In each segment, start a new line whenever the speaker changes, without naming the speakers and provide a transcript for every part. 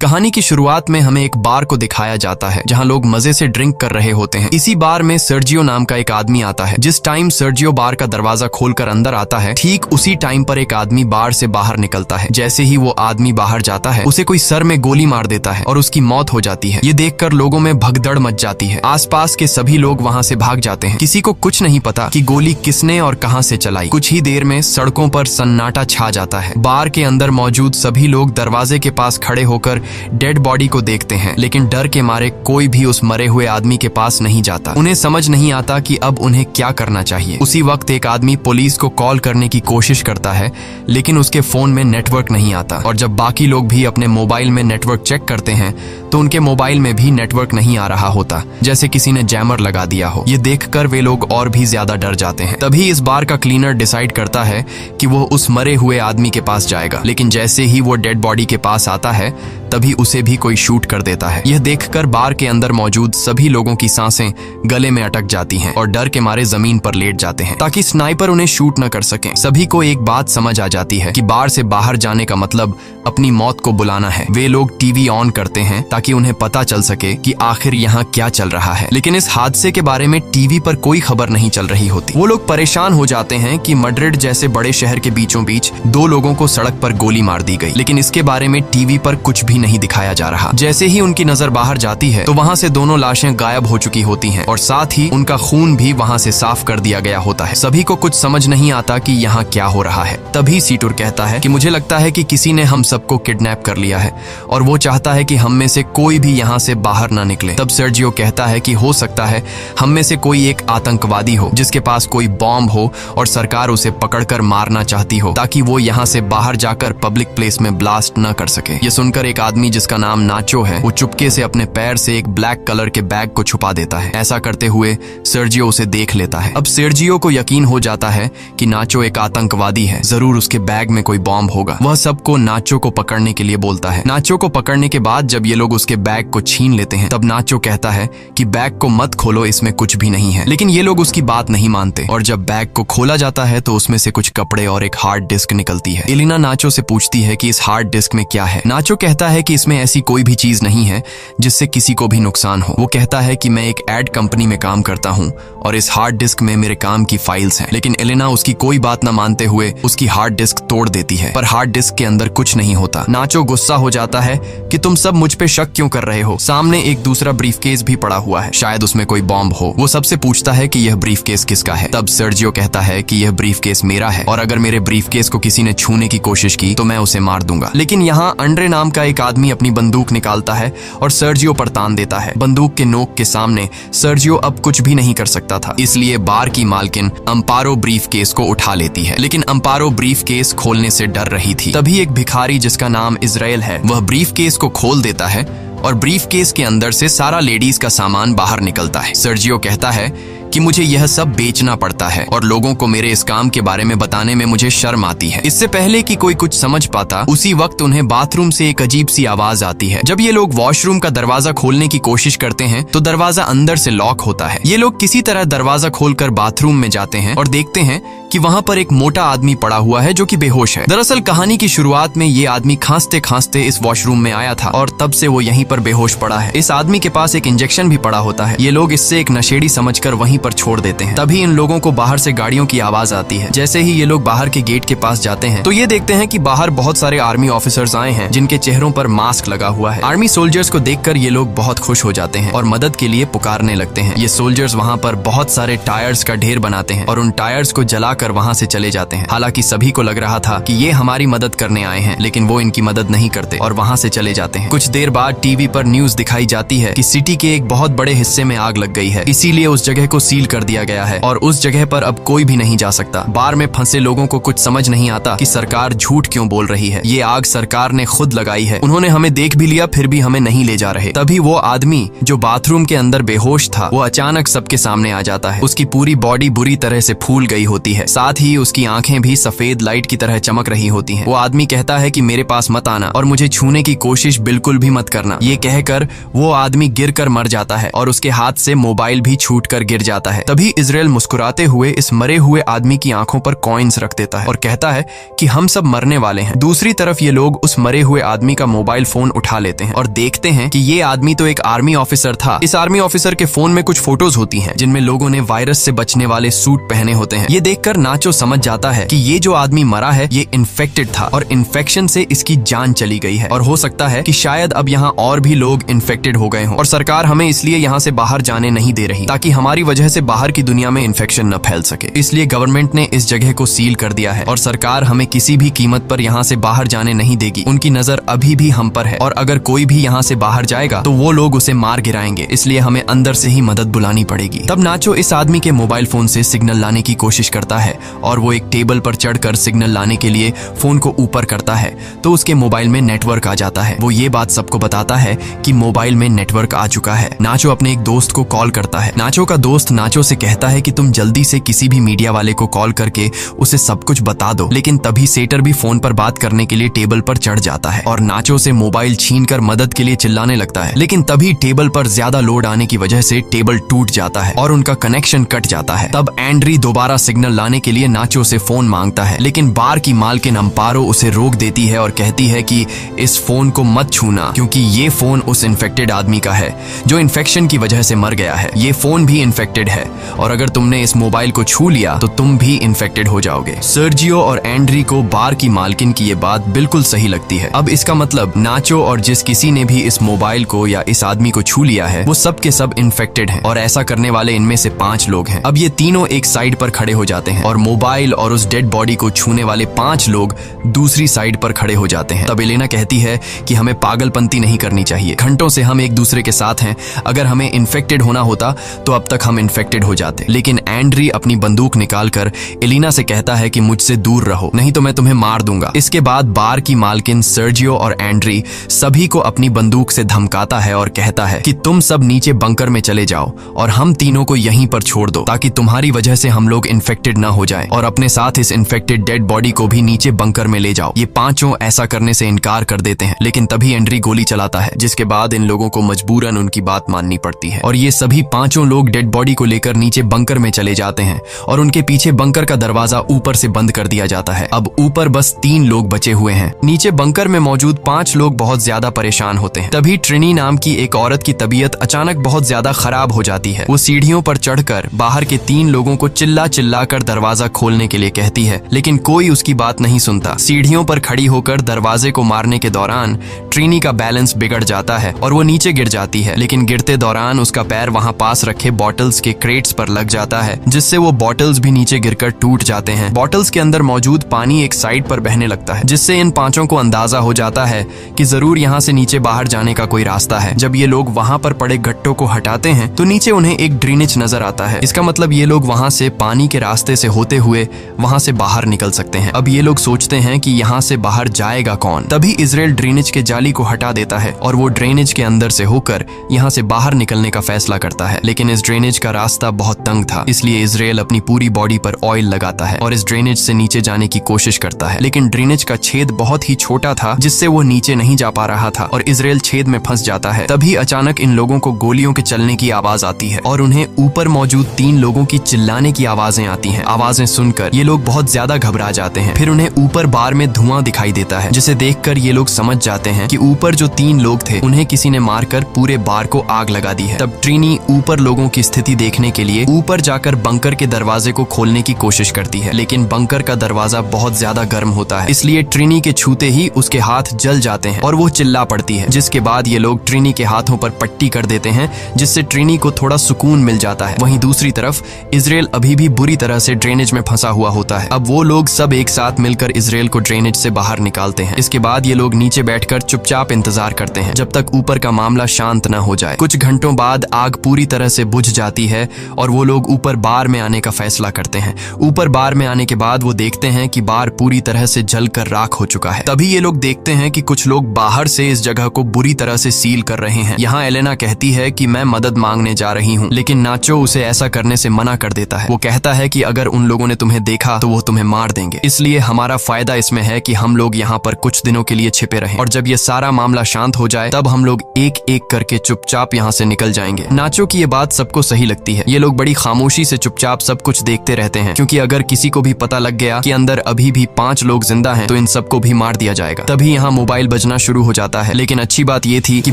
कहानी की शुरुआत में हमें एक बार को दिखाया जाता है जहां लोग मजे से ड्रिंक कर रहे होते हैं। इसी बार में सर्जियो नाम का एक आदमी आता है। जिस टाइम सर्जियो बार का दरवाजा खोलकर अंदर आता है, ठीक उसी टाइम पर एक आदमी बार से बाहर निकलता है। जैसे ही वो आदमी बाहर जाता है, उसे कोई सर में गोली मार देता है और उसकी मौत हो जाती है। ये देखकर लोगों में भगदड़ मच जाती है। आसपास के सभी लोग वहां से भाग जाते हैं। किसी को कुछ नहीं पता कि गोली किसने और कहां से चलाई। कुछ ही देर में सड़कों पर सन्नाटा छा जाता है। बार के अंदर मौजूद सभी लोग दरवाजे के पास खड़े होकर डेड बॉडी को देखते हैं, लेकिन डर के मारे कोई भी उस मरे हुए आदमी के पास नहीं जाता। उन्हें समझ नहीं आता कि अब उन्हें क्या करना चाहिए। उसी वक्त एक आदमी पुलिस को कॉल करने की कोशिश करता है, लेकिन उसके फोन में नेटवर्क नहीं आता। और जब बाकी लोग भी अपने मोबाइल में नेटवर्क चेक करते हैं तो उनके मोबाइल में भी नेटवर्क नहीं आ रहा होता, जैसे किसी ने जैमर लगा दिया हो। ये देखकर वे लोग और भी ज्यादा डर जाते हैं। तभी इस बार का क्लीनर डिसाइड करता है कि वो उस मरे हुए आदमी के पास जाएगा, लेकिन जैसे ही वो डेड बॉडी के पास आता है तभी उसे भी कोई शूट कर देता है। यह देखकर बार के अंदर मौजूद सभी लोगों की सांसें गले में अटक जाती हैं और डर के मारे जमीन पर लेट जाते हैं ताकि स्नाइपर उन्हें शूट न कर सके। सभी को एक बात समझ आ जाती है कि बार से बाहर जाने का मतलब अपनी मौत को बुलाना है। वे लोग टीवी ऑन करते हैं ताकि उन्हें पता चल सके कि आखिर यहाँ क्या चल रहा है, लेकिन इस हादसे के बारे में टीवी पर कोई खबर नहीं चल रही होती। वो लोग परेशान हो जाते हैं कि मैड्रिड जैसे बड़े शहर के बीचों बीच 2 लोगों को सड़क पर गोली मार दी गई, लेकिन इसके बारे में टीवी पर कुछ भी नहीं दिखाया जा रहा। जैसे ही उनकी नजर बाहर जाती है तो वहाँ से दोनों लाशें गायब हो चुकी होती हैं और साथ ही उनका खून भी वहाँ से साफ कर दिया गया होता है। सभी को कुछ समझ नहीं आता कि यहाँ क्या हो रहा है। तभी सीटूर कहता है कि मुझे लगता है कि किसी ने हम सबको किडनैप कर लिया है और वो चाहता है कि हम में से कोई भी यहाँ से बाहर ना निकले। तब सर्जियो कहता है कि हो सकता है हम में से कोई एक आतंकवादी हो जिसके पास कोई बॉम्ब हो और सरकार उसे पकड़कर मारना चाहती हो ताकि वो यहाँ से बाहर जाकर पब्लिक प्लेस में ब्लास्ट न कर सके। ये सुनकर एक आदमी जिसका नाम नाचो है, वो चुपके से अपने पैर से एक ब्लैक कलर के बैग को छुपा देता है। ऐसा करते हुए सर्जियो उसे देख लेता है। अब सर्जियो को यकीन हो जाता है कि नाचो एक आतंकवादी है, जरूर उसके बैग में कोई बॉम्ब होगा। वह सबको नाचो को पकड़ने के लिए बोलता है। नाचो को पकड़ने के बाद जब ये लोग उसके बैग को छीन लेते हैं तब नाचो कहता है कि बैग को मत खोलो, इसमें कुछ भी नहीं है, लेकिन ये लोग उसकी बात नहीं मानते और जब बैग को खोला जाता है तो उसमें से कुछ कपड़े और एक हार्ड डिस्क निकलती है। एलिना नाचो से पूछती है कि इस हार्ड डिस्क में क्या है। नाचो कहता है कि इसमें ऐसी कोई भी चीज नहीं है जिससे किसी को भी नुकसान हो। वो कहता है कि मैं एक एड कंपनी में काम करता हूँ और इस हार्ड डिस्क में मेरे काम की फाइल्स हैं, लेकिन एलिना उसकी कोई बात न मानते हुए उसकी हार्ड डिस्क तोड़ देती है, पर हार्ड डिस्क के अंदर कुछ नहीं होता। नाचो गुस्सा हो जाता है कि तुम सब मुझ पे शक क्यों कर रहे हो, सामने एक दूसरा ब्रीफकेस भी पड़ा हुआ है, शायद उसमें कोई बॉम्ब हो। वो सबसे पूछता है कि यह ब्रीफकेस किसका है। तब सर्जियो कहता है कि यह ब्रीफकेस मेरा है और अगर मेरे ब्रीफकेस को किसी ने छूने की कोशिश की तो मैं उसे मार दूंगा। लेकिन यहाँ अंड्रे नाम का एक आदमी अपनी बंदूक निकालता है और सर्जियो पर तान देता है। बंदूक के नोक के सामने सर्जियो अब कुछ भी नहीं कर सकता था, इसलिए बार की मालकिन अम्पारो ब्रीफकेस को उठा लेती है, लेकिन अम्पारो ब्रीफकेस खोलने से डर रही थी। तभी एक भिखारी जिसका नाम इजराइल है, वह ब्रीफकेस को खोल देता है और ब्रीफकेस के अंदर से सारा लेडीज का सामान बाहर निकलता है। सर्जियो कहता है कि मुझे यह सब बेचना पड़ता है और लोगों को मेरे इस काम के बारे में बताने में मुझे शर्म आती है। इससे पहले कि कोई कुछ समझ पाता, उसी वक्त उन्हें बाथरूम से एक अजीब सी आवाज आती है। जब ये लोग वॉशरूम का दरवाजा खोलने की कोशिश करते हैं तो दरवाजा अंदर से लॉक होता है। ये लोग किसी तरह दरवाजा खोलकर बाथरूम में जाते हैं और देखते हैं कि वहाँ पर एक मोटा आदमी पड़ा हुआ है जो कि बेहोश है। दरअसल कहानी की शुरुआत में ये आदमी खांसते खांसते इस वॉशरूम में आया था और तब से वो यहीं पर बेहोश पड़ा है। इस आदमी के पास एक इंजेक्शन भी पड़ा होता है। ये लोग इससे एक नशेड़ी समझकर वहीं पर छोड़ देते हैं। तभी इन लोगों को बाहर से गाड़ियों की आवाज आती है। जैसे ही ये लोग बाहर के गेट के पास जाते हैं तो ये देखते हैं कि बाहर बहुत सारे आर्मी ऑफिसर्स आए हैं जिनके चेहरों पर मास्क लगा हुआ है। आर्मी सोल्जर्स को देखकर ये लोग बहुत खुश हो जाते हैं और मदद के लिए पुकारने लगते हैं। ये सोल्जर्स वहाँ पर बहुत सारे टायर्स का ढेर बनाते हैं और उन टायर्स को जलाकर वहाँ से चले जाते हैं। हालांकि सभी को लग रहा था कि ये हमारी मदद करने आए हैं, लेकिन वो इनकी मदद नहीं करते और वहाँ से चले जाते हैं। कुछ देर बाद टीवी पर न्यूज दिखाई जाती है कि सिटी के एक बहुत बड़े हिस्से में आग लग गई है, इसीलिए उस जगह को सील कर दिया गया है और उस जगह पर अब कोई भी नहीं जा सकता। बार में फंसे लोगों को कुछ समझ नहीं आता कि सरकार झूठ क्यों बोल रही है। ये आग सरकार ने खुद लगाई है, उन्होंने हमें देख भी लिया फिर भी हमें नहीं ले जा रहे। तभी वो आदमी जो बाथरूम के अंदर बेहोश था वो अचानक सबके सामने आ जाता है। उसकी पूरी बॉडी बुरी तरह से फूल गई होती है, साथ ही उसकी आंखें भी सफेद लाइट की तरह चमक रही होती हैं। वो आदमी कहता है कि मेरे पास मत आना और मुझे छूने की कोशिश बिल्कुल भी मत करना। ये कहकर वो आदमी गिरकर मर जाता है और उसके हाथ से मोबाइल भी छूटकर गिर जाता है। तभी इजराइल मुस्कुराते हुए इस मरे हुए आदमी की आंखों पर कॉइन्स रख देता है और कहता है कि हम सब मरने वाले हैं। दूसरी तरफ ये लोग उस मरे हुए आदमी का मोबाइल फोन उठा लेते हैं और देखते हैं कि ये आदमी तो एक आर्मी ऑफिसर था। इस आर्मी ऑफिसर के फोन में कुछ फोटोज होती हैं जिनमें लोगों ने वायरस से बचने वाले सूट पहने होते हैं। ये देखकर नाचो समझ जाता है कि ये जो आदमी मरा है ये इन्फेक्टेड था और इन्फेक्शन से इसकी जान चली गई है और हो सकता है कि शायद अब यहाँ और भी लोग इन्फेक्टेड हो गए हों और सरकार हमें इसलिए यहाँ से बाहर जाने नहीं दे रही ताकि हमारी वजह से बाहर की दुनिया में इन्फेक्शन न फैल सके। इसलिए गवर्नमेंट ने इस जगह को सील कर दिया है और सरकार हमें किसी भी कीमत पर यहाँ से बाहर जाने नहीं देगी। उनकी नजर अभी भी हम पर है और अगर कोई भी यहाँ से बाहर जाएगा तो वो लोग उसे मार गिराएंगे, इसलिए हमें अंदर से ही मदद बुलानी पड़ेगी। तब नाचो इस आदमी के मोबाइल फोन से सिग्नल लाने की कोशिश करता है और वो एक टेबल पर चढ़कर सिग्नल लाने के लिए फोन को ऊपर करता है तो उसके मोबाइल में नेटवर्क आ जाता है। वो ये बात सबको बताता है कि मोबाइल में नेटवर्क आ चुका है। नाचो अपने एक दोस्त को कॉल करता है। नाचो का दोस्त नाचो से कहता है कि तुम जल्दी से किसी भी मीडिया वाले को कॉल करके उसे सब कुछ बता दो। लेकिन तभी सेटर भी फोन पर बात करने के लिए टेबल पर चढ़ जाता है और नाचो से मोबाइल छीनकर मदद के लिए चिल्लाने लगता है। लेकिन तभी टेबल पर ज्यादा लोड आने की वजह से टेबल टूट जाता है और उनका कनेक्शन कट जाता है। तब एंड्री दोबारा सिग्नल लाने के लिए नाचो से फोन मांगता है, लेकिन बार की मालकिन अम्पारो उसे रोक देती है और कहती है कि इस फोन को मत छूना क्योंकि ये फोन उस इन्फेक्टेड आदमी का है जो इन्फेक्शन की वजह से मर गया है। ये फोन भी इन्फेक्टेड है और अगर तुमने इस मोबाइल को छू लिया तो तुम भी इन्फेक्टेड हो जाओगे। सर्जियो और एंड्री को बार की मालकिन की ये बात बिल्कुल सही लगती है। अब इसका मतलब नाचो और जिस किसी ने भी इस मोबाइल को या इस आदमी को छू लिया है वो सब के सब इन्फेक्टेड हैं और ऐसा करने वाले इनमें से 5 लोग हैं। अब ये तीनों एक साइड पर खड़े हो जाते हैं और मोबाइल और उस डेड बॉडी को छूने वाले 5 लोग दूसरी साइड पर खड़े हो जाते हैं। तब एलेना कहती है कि हमें पागलपंती नहीं करनी चाहिए। घंटों से हम एक दूसरे के साथ हैं, अगर हमें इन्फेक्टेड होना होता तो अब तक हम इन्फेक्टेड हो जाते। लेकिन एंड्री अपनी बंदूक निकालकर एलेना से कहता है कि मुझसे दूर रहो नहीं तो मैं तुम्हें मार दूंगा। इसके बाद बार की मालकिन सर्जियो और एंड्री सभी को अपनी बंदूक से धमकाता है और कहता है कि तुम सब नीचे बंकर में चले जाओ और हम तीनों को यहीं पर छोड़ दो ताकि तुम्हारी वजह से हम लोग इन्फेक्टेड ना हो जाएं और अपने साथ इस इन्फेक्टेड डेड बॉडी को भी नीचे बंकर में ले जाओ। ये पांचों ऐसा करने से इनकार कर देते हैं, लेकिन तभी एंड्री गोली चलाता है जिसके बाद इन लोगों को मजबूरन उनकी बात माननी पड़ती है और ये सभी पांचों लोग डेड बॉडी को लेकर नीचे बंकर में चले जाते हैं और उनके पीछे बंकर का दरवाजा ऊपर से बंद कर दिया जाता है। अब ऊपर बस 3 लोग बचे हुए हैं। नीचे बंकर में मौजूद 5 लोग बहुत ज्यादा परेशान होते हैं। तभी ट्रिनी नाम की एक औरत की तबीयत अचानक बहुत ज्यादा खराब हो जाती है। वो सीढ़ियों पर चढ़कर बाहर के 3 लोगों को चिल्ला चिल्ला कर दरवाजा खोलने के लिए कहती है, लेकिन कोई उसकी बात नहीं सुनता। सीढ़ियों पर खड़ी होकर दरवाजे को मारने के दौरान ट्रिनी का बैलेंस बिगड़ जाता है और वो नीचे गिर जाती है, लेकिन गिरते दौरान उसका पैर वहां पास रखे बॉटल्स के क्रेट्स पर लग जाता है जिससे वो बॉटल्स भी नीचे गिरकर टूट जाते हैं। बॉटल्स के अंदर मौजूद पानी एक साइड पर बहने लगता है जिससे इन 5 को अंदाजा हो जाता है कि जरूर यहाँ से नीचे बाहर जाने का कोई रास्ता है। जब ये लोग वहाँ पर पड़े गट्टों को हटाते हैं तो नीचे उन्हें एक ड्रेनेज नजर आता है। इसका मतलब ये लोग वहाँ से पानी के रास्ते से होते हुए वहाँ से बाहर निकल सकते हैं। अब ये लोग सोचते हैं कि यहाँ से बाहर जाएगा कौन। तभी इजराइल ड्रेनेज के जाली को हटा देता है और वो ड्रेनेज के अंदर से होकर यहाँ से बाहर निकलने का फैसला करता है, लेकिन इस ड्रेनेज का रास्ता बहुत तंग था, इसलिए इजराइल अपनी पूरी बॉडी पर ऑयल लगाता है और इस ड्रेनेज से नीचे जाने की कोशिश करता है, लेकिन ड्रेनेज का छेद बहुत ही छोटा था जिससे वो नीचे नहीं जा पा रहा था और इजराइल छेद में फंस जाता है। तभी अचानक इन लोगों को गोलियों के चलने की आवाज आती है और उन्हें ऊपर मौजूद 3 लोगों की चिल्लाने की आवाजें आती हैं। आवाजें सुनकर ये लोग बहुत ज्यादा घबरा जाते हैं। फिर उन्हें ऊपर बार में धुआं दिखाई देता है जिसे देखकर ये लोग समझ जाते हैं कि ऊपर जो 3 लोग थे उन्हें किसी ने मारकर पूरे बार को आग लगा दी है। तब ट्रिनी ऊपर लोगों की स्थिति देखने के लिए ऊपर जाकर बंकर के दरवाजे को खोलने की कोशिश करती है, लेकिन बंकर का दरवाजा बहुत ज्यादा गर्म होता है, इसलिए ट्रिनी के छूते ही उसके हाथ जल जाते हैं और वो चिल्ला पड़ती है, जिसके बाद ये लोग ट्रिनी के हाथों पर पट्टी कर देते हैं जिससे ट्रिनी को थोड़ा सुकून मिल जाता है। वहीं दूसरी तरफ इजराइल अभी भी बुरी तरह से ड्रेनेज में फंसा हुआ होता है। अब वो लोग सब एक साथ मिलकर इजराइल को ड्रेनेज से बाहर निकालते हैं। इसके बाद ये लोग नीचे बैठकर चुपचाप इंतजार करते हैं जब तक ऊपर का मामला शांत न हो जाए। कुछ घंटों बाद आग पूरी तरह से बुझ जाती है और वो लोग ऊपर बार में आने का फैसला करते हैं। ऊपर बार में आने के बाद वो देखते हैं कि बार पूरी तरह से जलकर राख हो चुका है। तभी ये लोग देखते हैं कि कुछ लोग बाहर से इस जगह को बुरी तरह से सील कर रहे हैं। यहाँ एलेना कहती है कि मैं मदद मांगने जा रही हूँ, लेकिन नाचो उसे ऐसा करने से मना कर देता है। वो कहता है कि अगर उन लोगों ने तुम्हें देखा तो वो तुम्हें मार देंगे, इसलिए हमारा फायदा इसमें है कि हम लोग यहाँ पर कुछ दिनों के लिए छिपे रहें और जब ये सारा मामला शांत हो जाए तब हम लोग एक एक करके चुपचाप यहाँ से निकल जाएंगे। नाचो की ये बात सबको सही लगती है। ये लोग बड़ी खामोशी से चुपचाप सब कुछ देखते रहते हैं, क्योंकि अगर किसी को भी पता लग गया कि अंदर अभी भी 5 लोग जिंदा हैं तो इन सबको भी मार दिया जाएगा। तभी यहाँ मोबाइल बजना शुरू हो जाता है। लेकिन अच्छी बात ये थी कि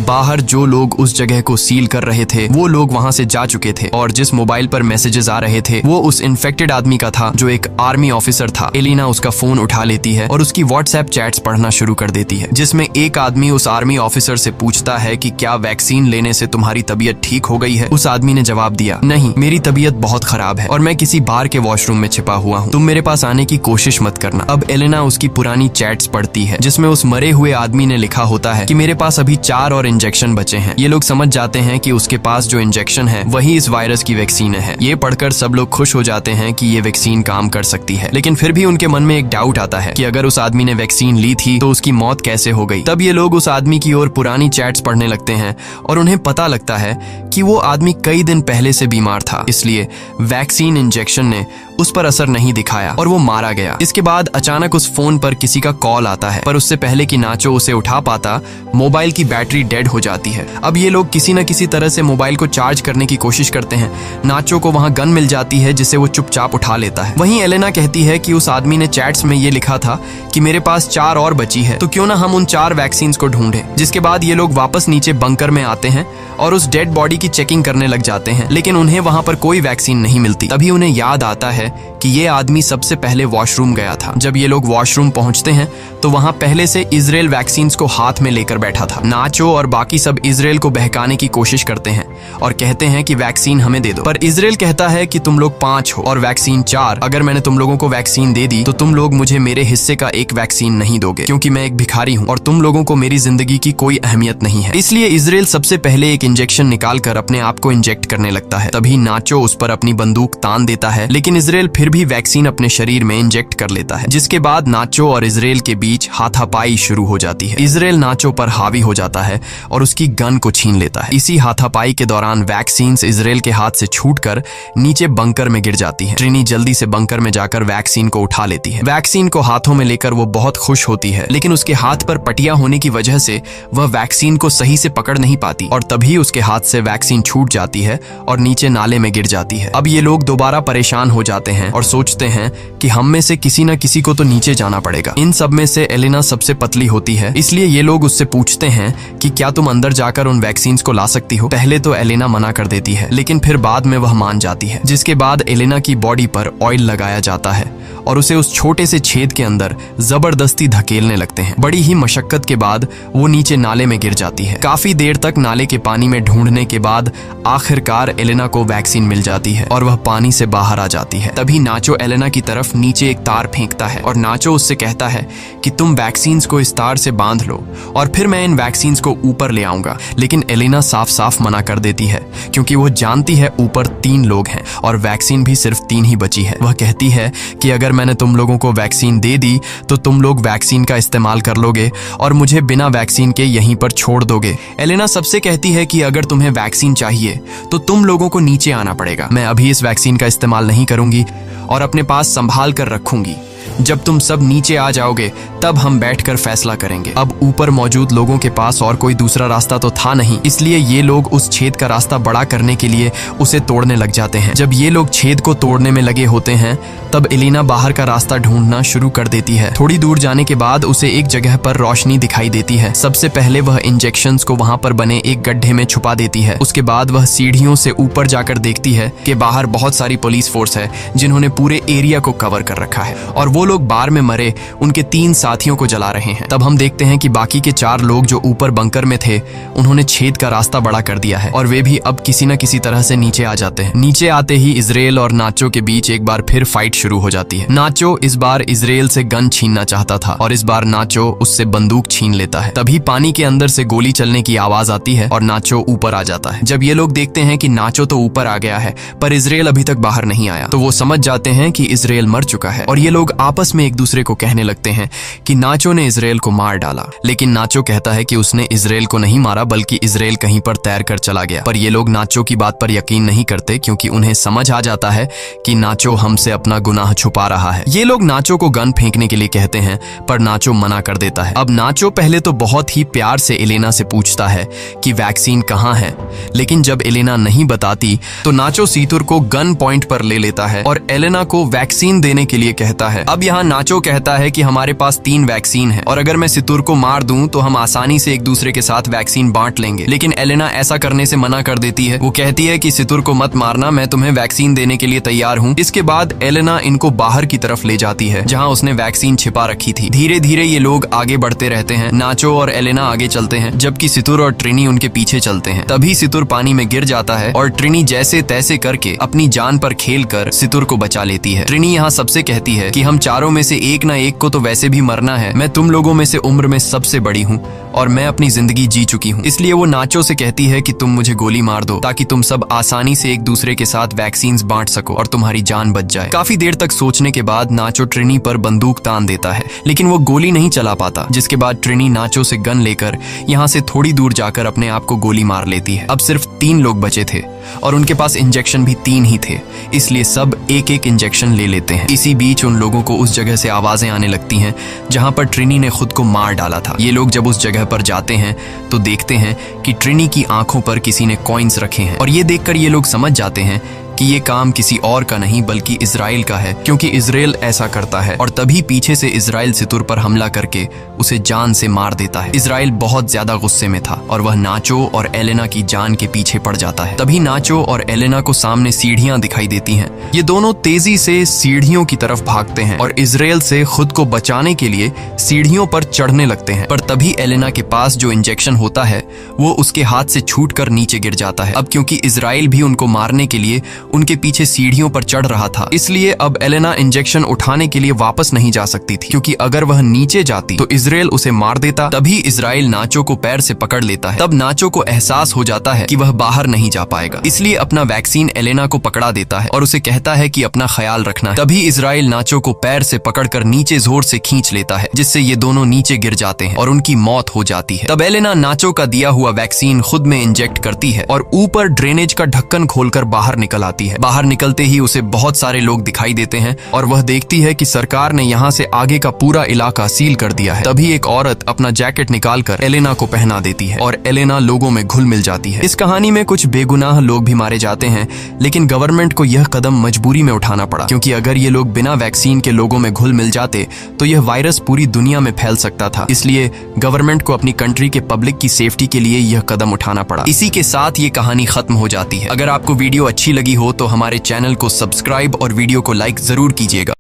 बाहर जो लोग उस जगह को सील कर रहे थे वो लोग वहाँ से जा चुके थे और जिस मोबाइल पर मैसेजेस आ रहे थे वो उस इन्फेक्टेड आदमी का था जो एक आर्मी ऑफिसर था। एलिना उसका फोन उठा लेती है और उसकी व्हाट्सएप चैट्स पढ़ना शुरू कर देती है, जिसमें एक आदमी उस आर्मी ऑफिसर से पूछता है कि क्या वैक्सीन लेने से तुम्हारी तबीयत ठीक हो गई है। उस आदमी ने जवाब दिया, नहीं, मेरी तबीयत बहुत खराब है और मैं किसी बार के वॉशरूम में छिपा हुआ हूँ, तुम मेरे पास आने की कोशिश मत करना। अब एलेना उसकी पुरानी चैट्स पढ़ती है जिसमें उस मरे हुए आदमी ने लिखा होता है कि मेरे पास अभी 4 और इंजेक्शन बचे हैं। ये लोग समझ जाते हैं कि उसके पास जो इंजेक्शन है वही इस वायरस की वैक्सीन है। ये पढ़कर सब लोग खुश हो जाते हैं कि ये वैक्सीन काम कर सकती है, लेकिन फिर भी उनके मन में एक डाउट आता है कि अगर उस आदमी ने वैक्सीन ली थी तो उसकी मौत कैसे हो गई। तब ये लोग उस आदमी की ओर पुरानी चैट्स पढ़ने लगते हैं और उन्हें पता लगता है कि वो आदमी कई दिन पहले से बीमार था, इसलिए वैक्सीन इंजेक्शन ने उस पर असर नहीं दिखाया और वो मारा गया। इसके बाद अचानक उस फोन पर किसी का कॉल आता है, पर उससे पहले कि नाचो उसे उठा पाता, मोबाइल की बैटरी डेड हो जाती है। अब ये लोग किसी न किसी तरह से मोबाइल को चार्ज करने की कोशिश करते हैं। नाचो को वहां गन मिल जाती है जिसे वो चुपचाप उठा लेता है। वहीं एलेना कहती है कि उस आदमी ने चैट्स में ये लिखा था कि मेरे पास 4 और बची है, तो क्यों ना हम उन 4 वैक्सीन को ढूंढें। जिसके बाद ये लोग वापस नीचे बंकर में आते हैं और उस डेड बॉडी की चेकिंग करने लग जाते हैं, लेकिन उन्हें वहां पर कोई वैक्सीन नहीं मिलती। तभी उन्हें याद आता है कि ये आदमी सबसे पहले वॉशरूम गया था। जब ये लोग वॉशरूम पहुंचते हैं तो वहां पहले से इजराइल वैक्सीन को हाथ में लेकर बैठा था। नाचो और बाकी सब इजराइल को बहकाने की कोशिश करते हैं और कहते हैं कि वैक्सीन हमें दे दो, पर इजराइल कहता है कि तुम लोग 5 हो और वैक्सीन 4। अगर मैंने तुम लोगों को वैक्सीन दे दी तो तुम लोग मुझे मेरे हिस्से का एक वैक्सीन नहीं दोगे, क्योंकि मैं एक भिखारी हूँ और तुम लोगों को मेरी जिंदगी की कोई अहमियत नहीं है। इसलिए इजराइल सबसे पहले एक इंजेक्शन निकालकर अपने आप को इंजेक्ट करने लगता है। तभी नाचो उस पर अपनी बंदूक तान देता है, लेकिन इजराइल फिर भी वैक्सीन अपने शरीर में इंजेक्ट कर लेता है, जिसके बाद नाचो और इजराइल के बीच हाथापाई शुरू हो जाती है। इजराइल नाचो पर हावी हो जाता है और उसकी गन को छीन लेता है। इसी हाथापाई के दौरान वैक्सीन इजराइल के हाथ से छूटकर नीचे बंकर में गिर जाती है। ट्रिनी जल्दी से बंकर में जाकर वैक्सीन को उठा लेती है। वैक्सीन को हाथों में लेकर वो बहुत खुश होती है, लेकिन उसके हाथ पर पटिया होने की वजह से वह वैक्सीन को सही से पकड़ नहीं पाती और तभी उसके हाथ से वैक्सीन छूट जाती है और नीचे नाले में गिर जाती है। अब ये लोग दोबारा परेशान हो जाते हैं और सोचते हैं कि हम में से किसी न किसी को तो नीचे जाना पड़ेगा। इन सब में से एलेना सबसे पतली होती है, इसलिए ये लोग उससे पूछते हैं कि क्या तुम अंदर जाकर उन वैक्सीन को ला सकती हो। पहले तो एलेना मना कर देती है, लेकिन फिर बाद में वह मान जाती है। जिसके बाद एलेना की बॉडी पर ऑयल लगाया जाता है और उसे उस छोटे से छेद के अंदर जबरदस्ती धकेलने लगते हैं। बड़ी ही मशक्कत के बाद वो नीचे नाले में गिर जाती है। काफी देर तक नाले के पानी में ढूंढने के बाद आखिरकार एलेना को वैक्सीन मिल जाती है और वह पानी से बाहर आ जाती है। तभी नाचो एलेना की तरफ नीचे एक तार फेंकता है और नाचो उससे कहता है कि तुम वैक्सीन को इस तार से बांध लो और फिर मैं इन वैक्सीन को ऊपर ले आऊंगा। लेकिन एलेना साफ साफ मना कर देती है, क्योंकि वो जानती है ऊपर 3 लोग हैं और वैक्सीन भी सिर्फ 3 ही बची है। वह कहती है कि अगर मैंने तुम लोगों को वैक्सीन दे दी तो तुम लोग वैक्सीन का इस्तेमाल कर लोगे और मुझे बिना वैक्सीन के यहीं पर छोड़ दोगे। एलेना सबसे कहती है कि अगर तुम्हें वैक्सीन चाहिए तो तुम लोगों को नीचे आना पड़ेगा। मैं अभी इस वैक्सीन का इस्तेमाल नहीं करूंगी और अपने पास संभाल कर रखूंगी। जब तुम सब नीचे आ जाओगे तब हम बैठकर फैसला करेंगे। अब ऊपर मौजूद लोगों के पास और कोई दूसरा रास्ता तो था नहीं, इसलिए ये लोग उस छेद का रास्ता बड़ा करने के लिए उसे तोड़ने लग जाते हैं। जब ये लोग छेद को तोड़ने में लगे होते हैं तब एलिना बाहर का रास्ता ढूंढना शुरू कर देती है। थोड़ी दूर जाने के बाद उसे एक जगह पर रोशनी दिखाई देती है। सबसे पहले वह इंजेक्शंस को वहां पर बने एक गड्ढे में छुपा देती है। उसके बाद वह सीढ़ियों से ऊपर जाकर देखती है कि बाहर बहुत सारी पुलिस फोर्स है जिन्होंने पूरे एरिया को कवर कर रखा है और वो लोग बार में मरे उनके 3 साथियों को जला रहे हैं। तब हम देखते हैं कि बाकी के 4 लोग जो ऊपर बंकर में थे उन्होंने छेद का रास्ता बड़ा कर दिया है और वे भी अब किसी न किसी तरह से नीचे आ जाते हैं। नीचे आते ही इजराइल और नाचो के बीच एक बार फिर फाइट शुरू हो जाती है। नाचो इस बार इजराइल से गन छीनना चाहता था और इस बार नाचो उससे बंदूक छीन लेता है। तभी पानी के अंदर से गोली चलने की आवाज आती है और नाचो ऊपर आ जाता है। जब ये लोग देखते हैं कि नाचो तो ऊपर आ गया है पर इजराइल अभी तक बाहर नहीं आया तो वो समझ जाते हैं कि इजराइल मर चुका है और ये लोग आपस में एक दूसरे को कहने लगते हैं कि नाचो ने इजराइल को मार डाला। लेकिन नाचो कहता है कि उसने इजराइल को नहीं मारा बल्कि इजराइल कहीं पर तैर कर चला गया। पर ये लोग नाचो की बात पर यकीन नहीं करते क्योंकि उन्हें समझ आ जाता है कि नाचो हमसे अपना गुनाह छुपा रहा है। ये लोग नाचो को गन फेंकने के लिए कहते हैं पर नाचो मना कर देता है। अब नाचो पहले तो बहुत ही प्यार से एलेना से पूछता है कि वैक्सीन कहाँ है, लेकिन जब एलेना नहीं बताती तो नाचो सीतुर को गन पॉइंट पर ले लेता है और एलेना को वैक्सीन देने के लिए कहता है। अब यहाँ नाचो कहता है कि हमारे पास 3 वैक्सीन है और अगर मैं सीतुर को मार दूं तो हम आसानी से एक दूसरे के साथ वैक्सीन बांट लेंगे। लेकिन एलेना ऐसा करने से मना कर देती है। वो कहती है कि सीतुर को मत मारना, मैं तुम्हें वैक्सीन देने के लिए तैयार हूँ। इसके बाद एलेना इनको बाहर की तरफ ले जाती है जहाँ उसने वैक्सीन छिपा रखी थी। धीरे धीरे ये लोग आगे बढ़ते रहते हैं। नाचो और एलेना आगे चलते हैं जबकि सीतुर और ट्रिनी उनके पीछे चलते हैं। तभी सीतुर पानी में गिर जाता है और ट्रिनी जैसे तैसे करके अपनी जान पर खेल कर सीतुर को बचा लेती है। ट्रिनी यहाँ सबसे कहती है कि हम चारों में से एक ना एक को तो वैसे भी मरना है। मैं तुम लोगों में से उम्र में सबसे बड़ी हूँ और मैं अपनी जिंदगी जी चुकी हूँ, इसलिए वो नाचो से कहती है कि तुम मुझे गोली मार दो ताकि तुम सब आसानी से एक दूसरे के साथ वैक्सीन बांट सको और तुम्हारी जान बच जाए। काफी देर तक सोचने के बाद नाचो ट्रिनी पर बंदूक तान देता है लेकिन वो गोली नहीं चला पाता, जिसके बाद ट्रिनी नाचो से गन लेकर यहाँ से थोड़ी दूर जाकर अपने आप को गोली मार लेती है। अब सिर्फ 3 लोग बचे थे और उनके पास इंजेक्शन भी 3 ही थे, इसलिए सब एक एक इंजेक्शन ले लेते हैं। इसी बीच उन लोगों को उस जगह से आवाजें आने लगती हैं जहां पर ट्रिनी ने खुद को मार डाला था। ये लोग जब उस जगह पर जाते हैं तो देखते हैं कि ट्रिनी की आंखों पर किसी ने कॉइन्स रखे हैं और ये देखकर ये लोग समझ जाते हैं कि ये काम किसी और का नहीं बल्कि इजराइल का है, क्योंकि इजराइल ऐसा करता है। और तभी पीछे से इजराइल सीतुर पर हमला करके उसे जान से मार देता है। इजराइल बहुत ज्यादा गुस्से में था और वह नाचो और एलेना की जान के पीछे पड़ जाता है। तभी नाचो और एलेना को सामने सीढ़ियां दिखाई देती हैं। ये दोनों तेजी से सीढ़ियों की तरफ भागते हैं और इजराइल से खुद को बचाने के लिए सीढ़ियों पर चढ़ने लगते हैं। पर तभी एलेना के पास जो इंजेक्शन होता है वो उसके हाथ से छूटकर नीचे गिर जाता है। अब क्योंकि इजराइल भी उनको मारने के लिए उनके पीछे सीढ़ियों पर चढ़ रहा था, इसलिए अब एलेना इंजेक्शन उठाने के लिए वापस नहीं जा सकती थी, क्योंकि अगर वह नीचे जाती तो इजराइल उसे मार देता। तभी इजराइल नाचो को पैर से पकड़ लेता है। तब नाचो को एहसास हो जाता है कि वह बाहर नहीं जा पाएगा, इसलिए अपना वैक्सीन एलेना को पकड़ा देता है और उसे कहता है कि अपना ख्याल रखना है। तभी इजराइल नाचो को पैर से पकड़कर नीचे जोर से खींच लेता है, जिससे ये दोनों नीचे गिर जाते हैं और उनकी मौत हो जाती है। तब एलेना नाचो का दिया हुआ वैक्सीन खुद में इंजेक्ट करती है और ऊपर ड्रेनेज का ढक्कन खोलकर बाहर निकल आती है। बाहर निकलते ही उसे बहुत सारे लोग दिखाई देते हैं और वह देखती है कि सरकार ने यहाँ से आगे का पूरा इलाका सील कर दिया है। तभी एक औरत अपना जैकेट निकालकर एलेना को पहना देती है और एलेना लोगों में घुल मिल जाती है। इस कहानी में कुछ बेगुनाह लोग भी मारे जाते हैं, लेकिन गवर्नमेंट को यह कदम मजबूरी में उठाना पड़ा, क्योंकि अगर ये लोग बिना वैक्सीन के लोगों में घुल मिल जाते तो यह वायरस पूरी दुनिया में फैल सकता था। इसलिए गवर्नमेंट को अपनी कंट्री के पब्लिक की सेफ्टी के लिए यह कदम उठाना पड़ा। इसी के साथ ये कहानी खत्म हो जाती है। अगर आपको वीडियो अच्छी लगी हो तो हमारे चैनल को सब्सक्राइब और वीडियो को लाइक जरूर कीजिएगा।